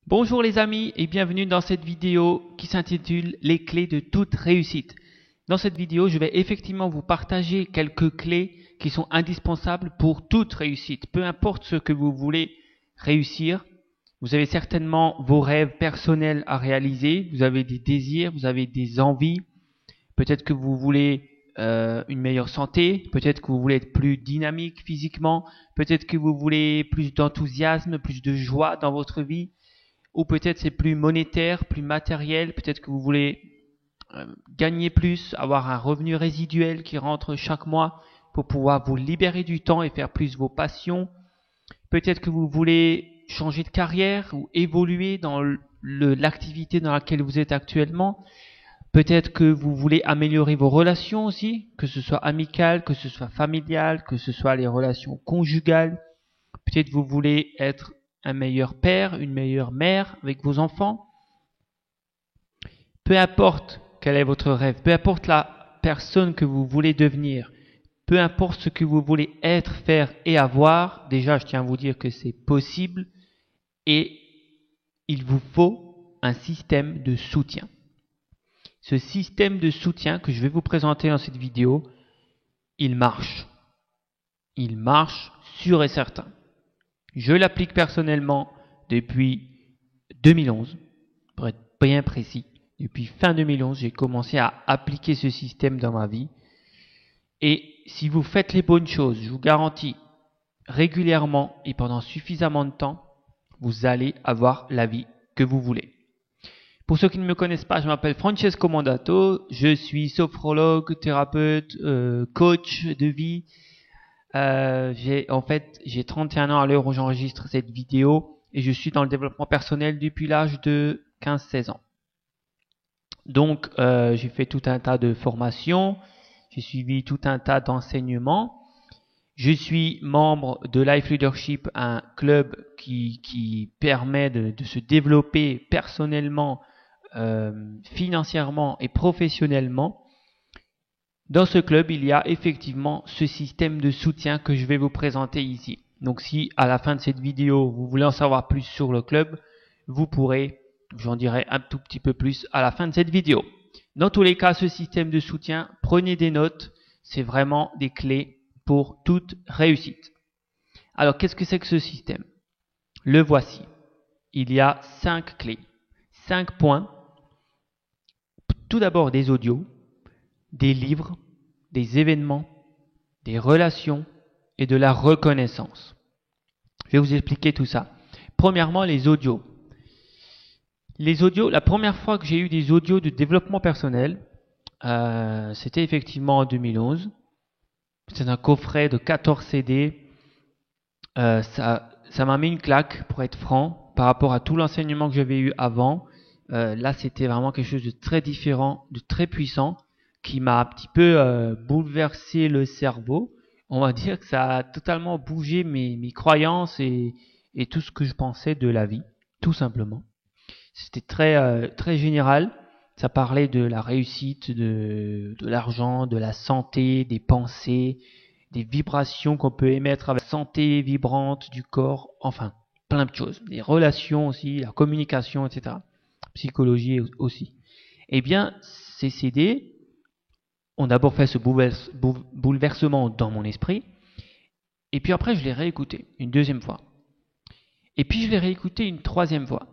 Bonjour les amis et bienvenue dans cette vidéo qui s'intitule Les clés de toute réussite. Dans cette vidéo, je vais effectivement vous partager quelques clés qui sont indispensables pour toute réussite. Peu importe ce que vous voulez réussir, vous avez certainement vos rêves personnels à réaliser, vous avez des désirs, vous avez des envies. Peut-être que vous voulez une meilleure santé, peut-être que vous voulez être plus dynamique physiquement, peut-être que vous voulez plus d'enthousiasme, plus de joie dans votre vie. Ou peut-être c'est plus monétaire, plus matériel, peut-être que vous voulez gagner plus, avoir un revenu résiduel qui rentre chaque mois pour pouvoir vous libérer du temps et faire plus vos passions. Peut-être que vous voulez changer de carrière ou évoluer dans l'activité dans laquelle vous êtes actuellement. Peut-être que vous voulez améliorer vos relations aussi, que ce soit amicales, que ce soit familiales, que ce soit les relations conjugales. Peut-être que vous voulez être un meilleur père, une meilleure mère avec vos enfants. Peu importe quel est votre rêve, peu importe la personne que vous voulez devenir, peu importe ce que vous voulez être, faire et avoir, déjà je tiens à vous dire que c'est possible et il vous faut un système de soutien. Ce système de soutien que je vais vous présenter dans cette vidéo, il marche. Il marche sûr et certain. Je l'applique personnellement depuis 2011, pour être bien précis. Depuis fin 2011, j'ai commencé à appliquer ce système dans ma vie. Et si vous faites les bonnes choses, je vous garantis, régulièrement et pendant suffisamment de temps, vous allez avoir la vie que vous voulez. Pour ceux qui ne me connaissent pas, je m'appelle Francesco Mandato, je suis sophrologue, thérapeute, coach de vie. J'ai 31 ans à l'heure où j'enregistre cette vidéo et je suis dans le développement personnel depuis l'âge de 15-16 ans. Donc, j'ai fait tout un tas de formations, j'ai suivi tout un tas d'enseignements. Je suis membre de Life Leadership, un club qui permet de se développer personnellement, financièrement et professionnellement. Dans ce club, il y a effectivement ce système de soutien que je vais vous présenter ici. Donc si à la fin de cette vidéo, vous voulez en savoir plus sur le club, vous pourrez, j'en dirai un tout petit peu plus à la fin de cette vidéo. Dans tous les cas, ce système de soutien, prenez des notes, c'est vraiment des clés pour toute réussite. Alors qu'est-ce que c'est que ce système? Le voici. Il y a 5 clés, 5 points. Tout d'abord des audios, des livres, des événements, des relations et de la reconnaissance. Je vais vous expliquer tout ça. Premièrement, les audios. Les audios, la première fois que j'ai eu des audios de développement personnel, c'était effectivement en 2011. C'est un coffret de 14 CD. Ça m'a mis une claque, pour être franc, par rapport à tout l'enseignement que j'avais eu avant. Là, c'était vraiment quelque chose de très différent, de très puissant, qui m'a un petit peu bouleversé le cerveau. On va dire que ça a totalement bougé mes croyances et tout ce que je pensais de la vie, tout simplement. C'était très général. Ça parlait de la réussite, de l'argent, de la santé, des pensées, des vibrations qu'on peut émettre avec la santé vibrante du corps, enfin, plein de choses. Des relations aussi, la communication, etc. Psychologie aussi. Eh bien, ces CD ont d'abord fait ce bouleversement dans mon esprit, et puis après je l'ai réécouté une deuxième fois. Et puis je l'ai réécouté une troisième fois.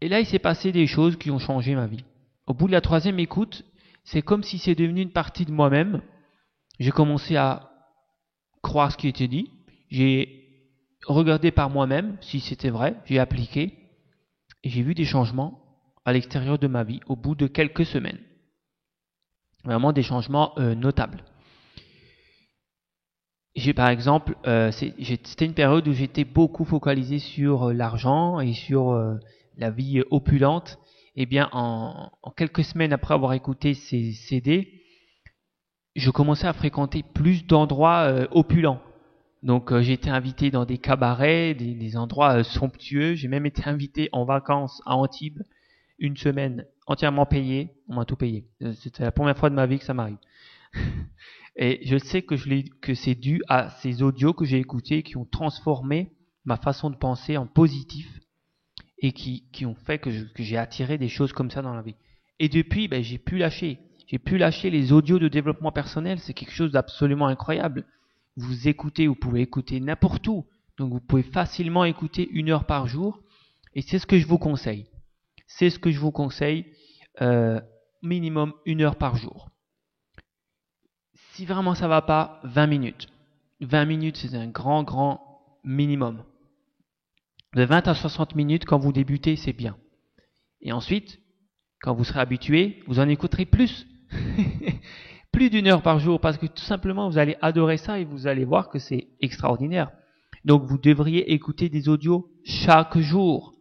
Et là, il s'est passé des choses qui ont changé ma vie. Au bout de la troisième écoute, c'est comme si c'est devenu une partie de moi-même. J'ai commencé à croire ce qui était dit. J'ai regardé par moi-même si c'était vrai. J'ai appliqué. Et j'ai vu des changements à l'extérieur de ma vie au bout de quelques semaines. Vraiment des changements notables. Par exemple, c'était une période où j'étais beaucoup focalisé sur l'argent et sur la vie opulente. Eh bien, en quelques semaines après avoir écouté ces CD, je commençais à fréquenter plus d'endroits opulents. Donc, j'ai été invité dans des cabarets, des endroits somptueux. J'ai même été invité en vacances à Antibes, une semaine entièrement payée. On m'a tout payé. C'était la première fois de ma vie que ça m'arrive. Et je sais que c'est dû à ces audios que j'ai écoutés qui ont transformé ma façon de penser en positif. et qui ont fait que j'ai attiré des choses comme ça dans la vie. Et depuis, j'ai pu lâcher. J'ai pu lâcher les audios de développement personnel. C'est quelque chose d'absolument incroyable. Vous pouvez écouter n'importe où. Donc vous pouvez facilement écouter 1 heure par jour. Et c'est ce que je vous conseille. C'est ce que je vous conseille, minimum 1 heure par jour. Si vraiment ça va pas, 20 minutes. 20 minutes, c'est un grand minimum. De 20 à 60 minutes, quand vous débutez, c'est bien. Et ensuite, quand vous serez habitué, vous en écouterez plus. Plus d'1 heure par jour, parce que tout simplement, vous allez adorer ça et vous allez voir que c'est extraordinaire. Donc, vous devriez écouter des audios chaque jour.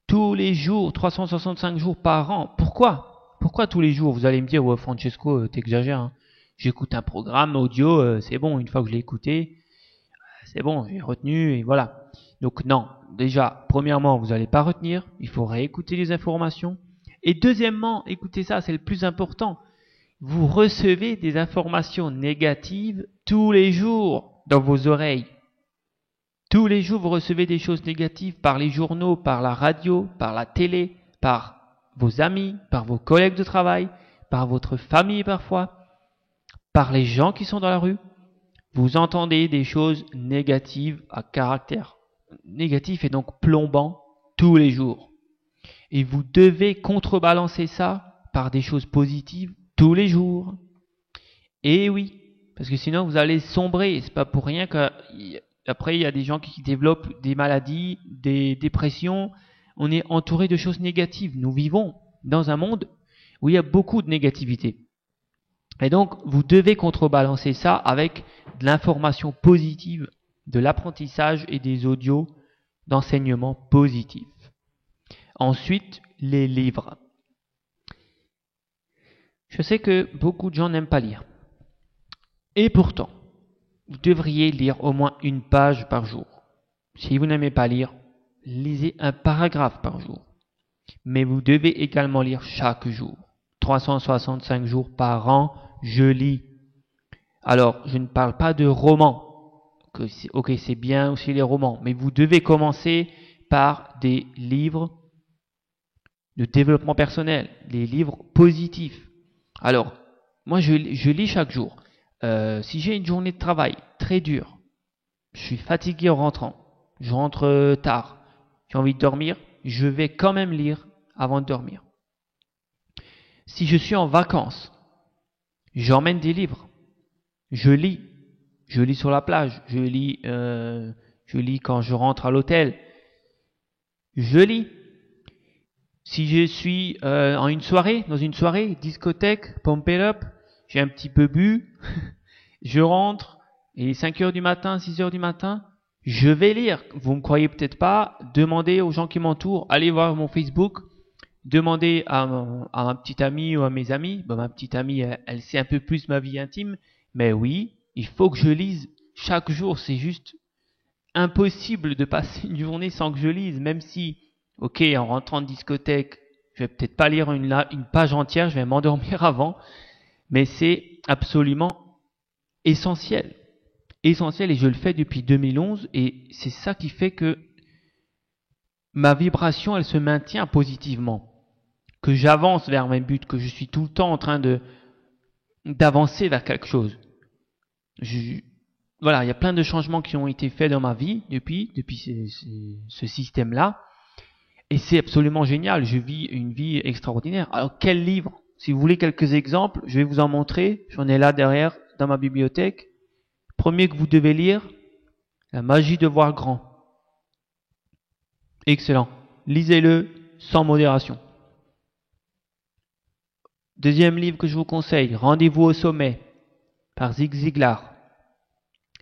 Tous les jours, 365 jours par an. Pourquoi tous les jours? Vous allez me dire, ouais, Francesco, t'exagères. Hein. J'écoute un programme audio, c'est bon, une fois que je l'ai écouté, c'est bon, j'ai retenu et voilà. Donc non, déjà, premièrement, vous n'allez pas retenir, il faut réécouter les informations. Et deuxièmement, écoutez ça, c'est le plus important, vous recevez des informations négatives tous les jours dans vos oreilles. Tous les jours, vous recevez des choses négatives par les journaux, par la radio, par la télé, par vos amis, par vos collègues de travail, par votre famille parfois, par les gens qui sont dans la rue. Vous entendez des choses négatives à caractère négatif et donc plombant tous les jours. Et vous devez contrebalancer ça par des choses positives tous les jours. Et oui, parce que sinon vous allez sombrer. C'est pas pour rien qu'après il y a des gens qui développent des maladies, des dépressions. On est entouré de choses négatives. Nous vivons dans un monde où il y a beaucoup de négativité. Et donc, vous devez contrebalancer ça avec de l'information positive, de l'apprentissage et des audios d'enseignement positif. Ensuite, les livres. Je sais que beaucoup de gens n'aiment pas lire. Et pourtant, vous devriez lire au moins 1 page par jour. Si vous n'aimez pas lire, lisez un paragraphe par jour. Mais vous devez également lire chaque jour. 365 jours par an, je lis. Alors, je ne parle pas de romans. Ok, c'est bien aussi les romans, mais vous devez commencer par des livres de développement personnel, des livres positifs. Alors, moi, je lis chaque jour. Si j'ai une journée de travail très dure, je suis fatigué en rentrant, je rentre tard, j'ai envie de dormir, je vais quand même lire avant de dormir. Si je suis en vacances, j'emmène des livres, je lis sur la plage, je lis quand je rentre à l'hôtel, je lis. Si je suis dans une soirée, discothèque, pump it up, j'ai un petit peu bu, je rentre, il est 5 heures du matin, 6 heures du matin, je vais lire. Vous ne me croyez peut-être pas, demandez aux gens qui m'entourent, allez voir mon Facebook, demandez à ma petite amie ou à mes amis. Ma petite amie, elle sait un peu plus ma vie intime, mais oui, il faut que je lise chaque jour. C'est juste impossible de passer une journée sans que je lise, même si, ok, en rentrant de discothèque, je vais peut-être pas lire une page entière, je vais m'endormir avant, mais c'est absolument essentiel. Essentiel, et je le fais depuis 2011, et c'est ça qui fait que ma vibration, elle se maintient positivement. Que j'avance vers mes buts, que je suis tout le temps en train d'avancer vers quelque chose. Voilà, il y a plein de changements qui ont été faits dans ma vie depuis ce système-là. Et c'est absolument génial, je vis une vie extraordinaire. Alors, quel livre? Si vous voulez quelques exemples, je vais vous en montrer. J'en ai là derrière, dans ma bibliothèque. Premier que vous devez lire, La magie de voir grand. Excellent. Lisez-le sans modération. Deuxième livre que je vous conseille, Rendez-vous au sommet, par Zig Ziglar.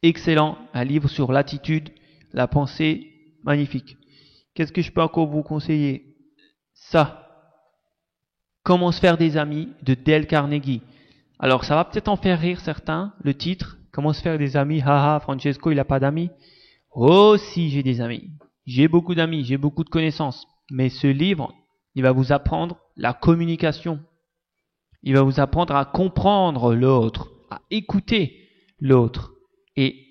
Excellent, un livre sur l'attitude, la pensée, magnifique. Qu'est-ce que je peux encore vous conseiller? Ça, Comment se faire des amis, de Dale Carnegie. Alors, ça va peut-être en faire rire certains, le titre, Comment se faire des amis, haha, Francesco, il n'a pas d'amis. Oh si, j'ai des amis. J'ai beaucoup d'amis, j'ai beaucoup de connaissances. Mais ce livre, il va vous apprendre la communication. Il va vous apprendre à comprendre l'autre, à écouter l'autre et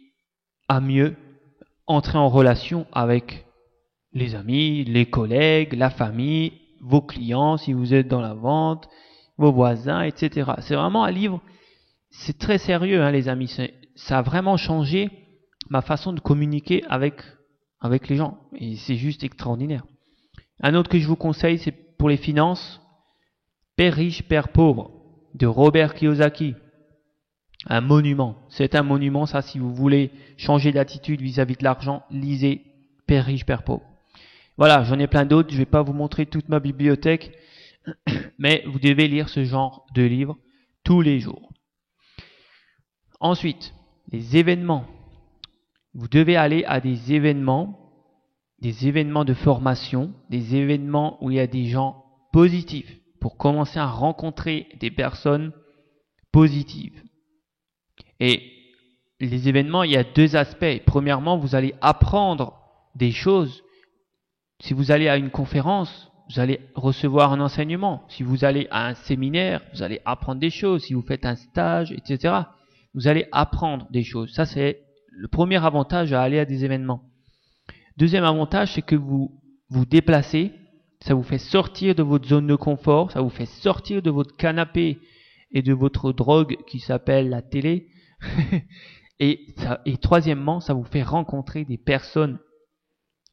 à mieux entrer en relation avec les amis, les collègues, la famille, vos clients si vous êtes dans la vente, vos voisins, etc. C'est vraiment un livre, c'est très sérieux, hein, les amis. Ça a vraiment changé ma façon de communiquer avec les gens. Et c'est juste extraordinaire. Un autre que je vous conseille, c'est pour les finances, Père riche, Père pauvre, de Robert Kiyosaki. Un monument. C'est un monument, ça, si vous voulez changer d'attitude vis-à-vis de l'argent, lisez Père riche, Père pauvre. Voilà, j'en ai plein d'autres. Je ne vais pas vous montrer toute ma bibliothèque, mais vous devez lire ce genre de livres tous les jours. Ensuite, les événements. Vous devez aller à des événements de formation, des événements où il y a des gens positifs pour commencer à rencontrer des personnes positives. Et les événements, il y a deux aspects. Premièrement, vous allez apprendre des choses. Si vous allez à une conférence, vous allez recevoir un enseignement. Si vous allez à un séminaire, vous allez apprendre des choses. Si vous faites un stage, etc., vous allez apprendre des choses. Ça, c'est le premier avantage à aller à des événements. Deuxième avantage, c'est que vous vous déplacez. Ça vous fait sortir de votre zone de confort. Ça vous fait sortir de votre canapé et de votre drogue qui s'appelle la télé. et troisièmement, ça vous fait rencontrer des personnes,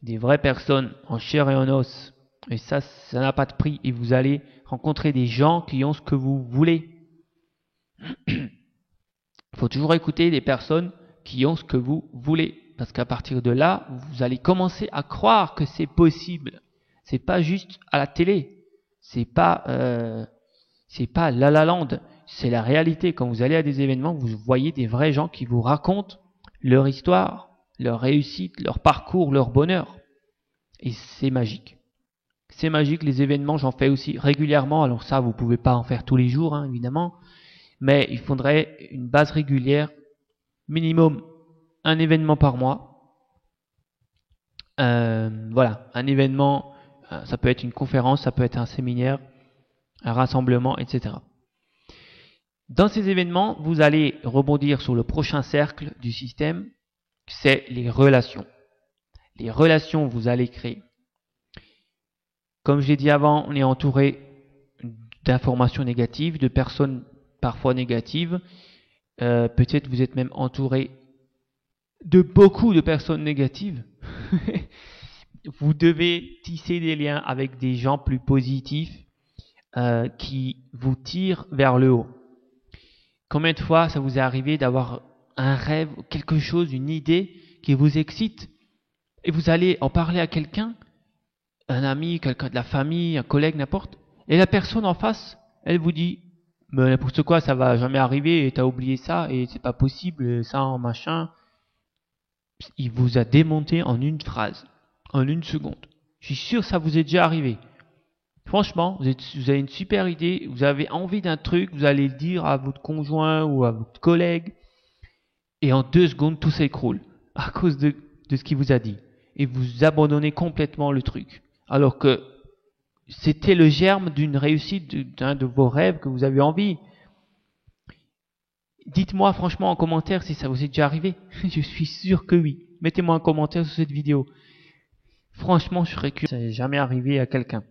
des vraies personnes en chair et en os. Et ça n'a pas de prix. Et vous allez rencontrer des gens qui ont ce que vous voulez. Il faut toujours écouter des personnes qui ont ce que vous voulez. Parce qu'à partir de là, vous allez commencer à croire que c'est possible. C'est pas juste à la télé. C'est pas La La Land. C'est la réalité. Quand vous allez à des événements, vous voyez des vrais gens qui vous racontent leur histoire, leur réussite, leur parcours, leur bonheur. Et c'est magique. C'est magique, les événements, j'en fais aussi régulièrement. Alors ça, vous pouvez pas en faire tous les jours, hein, évidemment. Mais il faudrait une base régulière, minimum un événement par mois. Voilà, un événement, ça peut être une conférence, ça peut être un séminaire, un rassemblement, etc. Dans ces événements, vous allez rebondir sur le prochain cercle du système, c'est les relations. Les relations, vous allez créer. Comme je l'ai dit avant, on est entouré d'informations négatives, de personnes parfois négatives. Peut-être vous êtes même entouré de beaucoup de personnes négatives. Vous devez tisser des liens avec des gens plus positifs qui vous tirent vers le haut. Combien de fois ça vous est arrivé d'avoir un rêve, quelque chose, une idée qui vous excite et vous allez en parler à quelqu'un, un ami, quelqu'un de la famille, un collègue, n'importe, et la personne en face, elle vous dit mais n'importe quoi, ça va jamais arriver et t'as oublié ça et c'est pas possible, ça en machin. Il vous a démonté en une phrase, en une seconde. Je suis sûr que ça vous est déjà arrivé. Franchement, vous avez une super idée, vous avez envie d'un truc, vous allez le dire à votre conjoint ou à votre collègue, et en 2 secondes, tout s'écroule à cause de ce qu'il vous a dit. Et vous abandonnez complètement le truc. Alors que c'était le germe d'une réussite d'un de vos rêves que vous avez envie. Dites-moi franchement en commentaire si ça vous est déjà arrivé. Je suis sûr que oui. Mettez-moi un commentaire sur cette vidéo. Franchement, je serais curieux. Ça n'est jamais arrivé à quelqu'un.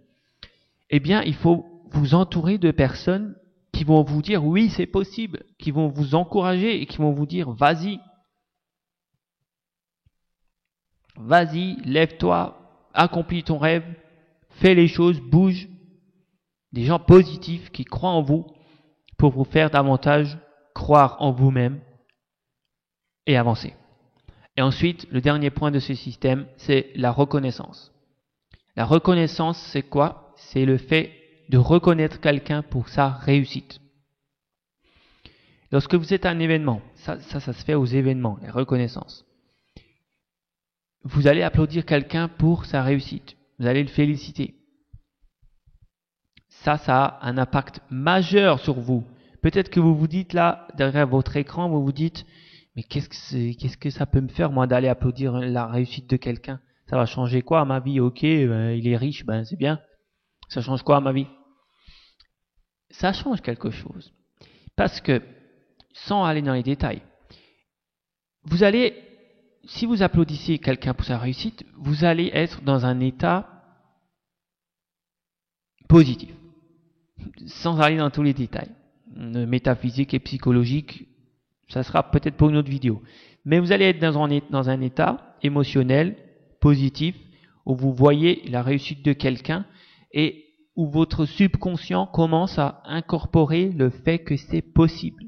Eh bien, il faut vous entourer de personnes qui vont vous dire oui, c'est possible, qui vont vous encourager et qui vont vous dire vas-y, vas-y, lève-toi, accomplis ton rêve, fais les choses, bouge. Des gens positifs qui croient en vous pour vous faire davantage croire en vous-même et avancer. Et ensuite, le dernier point de ce système, c'est la reconnaissance. La reconnaissance, c'est quoi? C'est le fait de reconnaître quelqu'un pour sa réussite. Lorsque vous êtes à un événement, ça se fait aux événements, la reconnaissance. Vous allez applaudir quelqu'un pour sa réussite. Vous allez le féliciter. Ça a un impact majeur sur vous. Peut-être que vous vous dites là, derrière votre écran, vous vous dites, mais qu'est-ce que ça peut me faire, moi, d'aller applaudir la réussite de quelqu'un? Ça va changer quoi à ma vie? Ok, il est riche, c'est bien. Ça change quoi à ma vie? Ça change quelque chose. Parce que, sans aller dans les détails, vous allez si vous applaudissez quelqu'un pour sa réussite, vous allez être dans un état positif, sans aller dans tous les détails. Métaphysique et psychologique, ça sera peut-être pour une autre vidéo. Mais vous allez être dans un état émotionnel, positif, où vous voyez la réussite de quelqu'un et où votre subconscient commence à incorporer le fait que c'est possible.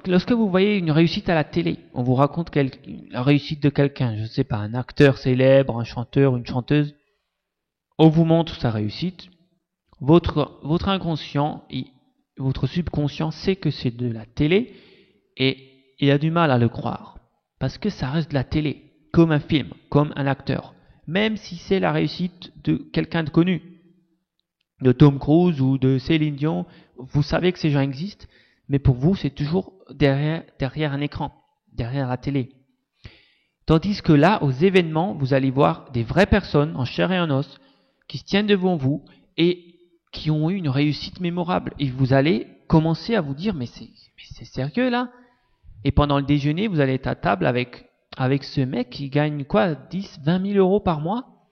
Lorsque vous voyez une réussite à la télé, on vous raconte la réussite de quelqu'un, je ne sais pas, un acteur célèbre, un chanteur, une chanteuse, on vous montre sa réussite, votre inconscient et votre subconscient sait que c'est de la télé et il a du mal à le croire. Parce que ça reste de la télé, comme un film, comme un acteur. Même si c'est la réussite de quelqu'un de connu, de Tom Cruise ou de Céline Dion, vous savez que ces gens existent, mais pour vous, c'est toujours derrière un écran, derrière la télé. Tandis que là, aux événements, vous allez voir des vraies personnes en chair et en os qui se tiennent devant vous et qui ont eu une réussite mémorable. Et vous allez commencer à vous dire, mais c'est sérieux là? Et pendant le déjeuner, vous allez être à table avec ce mec qui gagne quoi, 10, 20 000 euros par mois?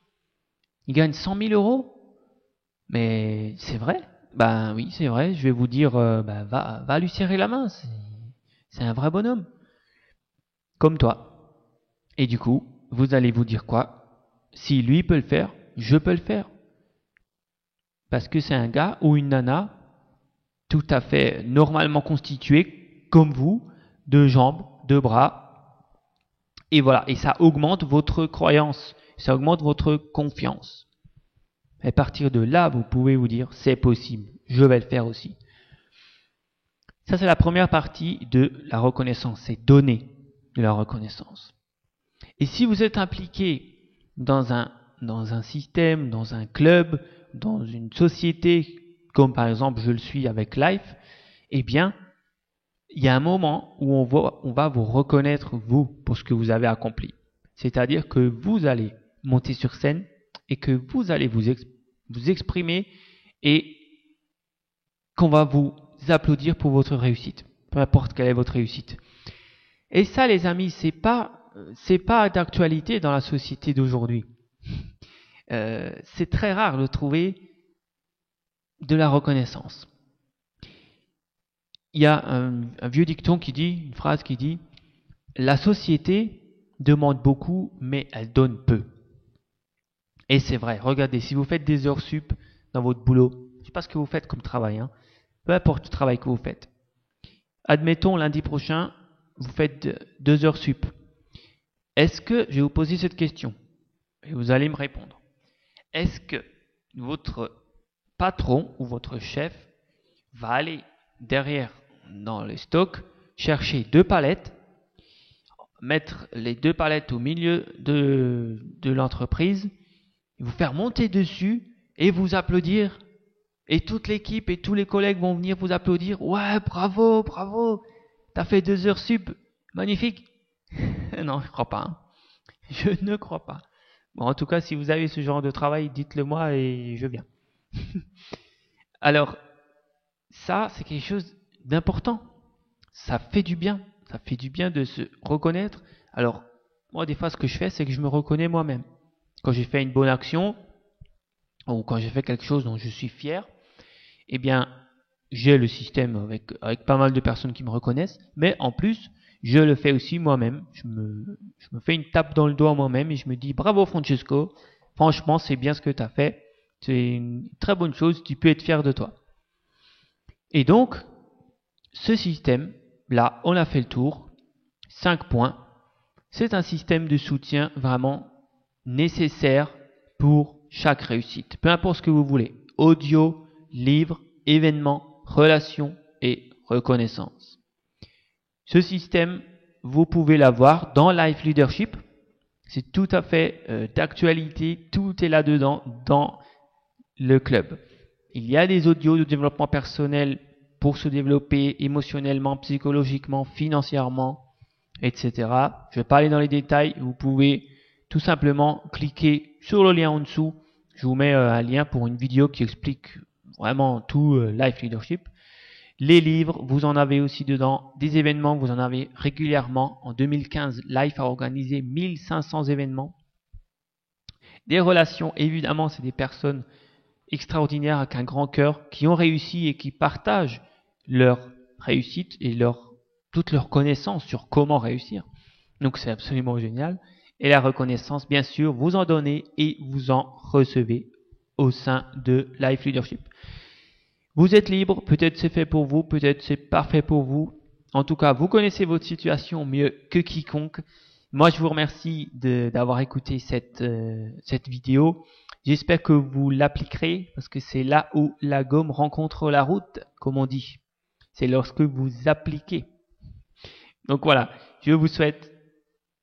Il gagne 100 000 euros? Mais c'est vrai? Ben oui, c'est vrai. Je vais vous dire, va lui serrer la main. C'est un vrai bonhomme. Comme toi. Et du coup, vous allez vous dire quoi? Si lui peut le faire, je peux le faire. Parce que c'est un gars ou une nana tout à fait normalement constitué, comme vous, de jambes, de bras. Et voilà. Et ça augmente votre croyance. Ça augmente votre confiance. Et à partir de là, vous pouvez vous dire, c'est possible, je vais le faire aussi. Ça, c'est la première partie de la reconnaissance, c'est donner de la reconnaissance. Et si vous êtes impliqué dans un système, dans un club, dans une société, comme par exemple je le suis avec Life, eh bien, il y a un moment où on va vous reconnaître, vous, pour ce que vous avez accompli. C'est-à-dire que vous allez monter sur scène et que vous allez vous exprimer et qu'on va vous applaudir pour votre réussite, peu importe quelle est votre réussite. Et ça, les amis, c'est pas d'actualité dans la société d'aujourd'hui. C'est très rare de trouver de la reconnaissance. Il y a un vieux dicton qui dit, une phrase qui dit, la société demande beaucoup, mais elle donne peu. Et c'est vrai, regardez, si vous faites des heures sup dans votre boulot, je ne sais pas ce que vous faites comme travail, hein, peu importe le travail que vous faites. Admettons, lundi prochain, vous faites 2 heures sup. Est-ce que, je vais vous poser cette question, et vous allez me répondre. Est-ce que votre patron ou votre chef va aller derrière dans les stocks, chercher 2 palettes, mettre les 2 palettes au milieu de l'entreprise, vous faire monter dessus et vous applaudir, et toute l'équipe et tous les collègues vont venir vous applaudir. Ouais, bravo, bravo, t'as fait 2 heures sup, magnifique. Non, je crois pas. Hein. Je ne crois pas. Bon, en tout cas, si vous avez ce genre de travail, dites-le moi et je viens. Alors, ça, c'est quelque chose d'important. Ça fait du bien. Ça fait du bien de se reconnaître. Alors, moi, des fois, ce que je fais, c'est que je me reconnais moi-même. Quand j'ai fait une bonne action, ou quand j'ai fait quelque chose dont je suis fier, eh bien, j'ai le système avec pas mal de personnes qui me reconnaissent, mais en plus, je le fais aussi moi-même. Je me fais une tape dans le dos moi-même et je me dis bravo Francesco, franchement, c'est bien ce que tu as fait, c'est une très bonne chose, tu peux être fier de toi. Et donc, ce système, là, on a fait le tour, 5 points, c'est un système de soutien vraiment nécessaire pour chaque réussite, peu importe ce que vous voulez, audio, livre, événements, relations et reconnaissance. Ce système, vous pouvez l'avoir dans Life Leadership. C'est tout à fait d'actualité, tout est là-dedans dans le club. Il y a des audios de développement personnel pour se développer émotionnellement, psychologiquement, financièrement, etc. Je ne vais pas aller dans les détails, vous pouvez tout simplement cliquer sur le lien en dessous. Je vous mets un lien pour une vidéo qui explique vraiment tout Life Leadership. Les livres, vous en avez aussi dedans. Des événements, vous en avez régulièrement. En 2015, Life a organisé 1500 événements. Des relations, évidemment, c'est des personnes extraordinaires avec un grand cœur qui ont réussi et qui partagent leur réussite et toute leur connaissance sur comment réussir. Donc c'est absolument génial. Et la reconnaissance, bien sûr, vous en donnez et vous en recevez au sein de Life Leadership. Vous êtes libre, peut-être c'est fait pour vous, peut-être c'est parfait pour vous. En tout cas, vous connaissez votre situation mieux que quiconque. Moi, je vous remercie d'avoir écouté cette vidéo. J'espère que vous l'appliquerez parce que c'est là où la gomme rencontre la route, comme on dit. C'est lorsque vous appliquez. Donc voilà, je vous souhaite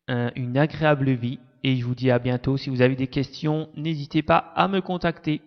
une agréable vie et je vous dis à bientôt. Si vous avez des questions, n'hésitez pas à me contacter.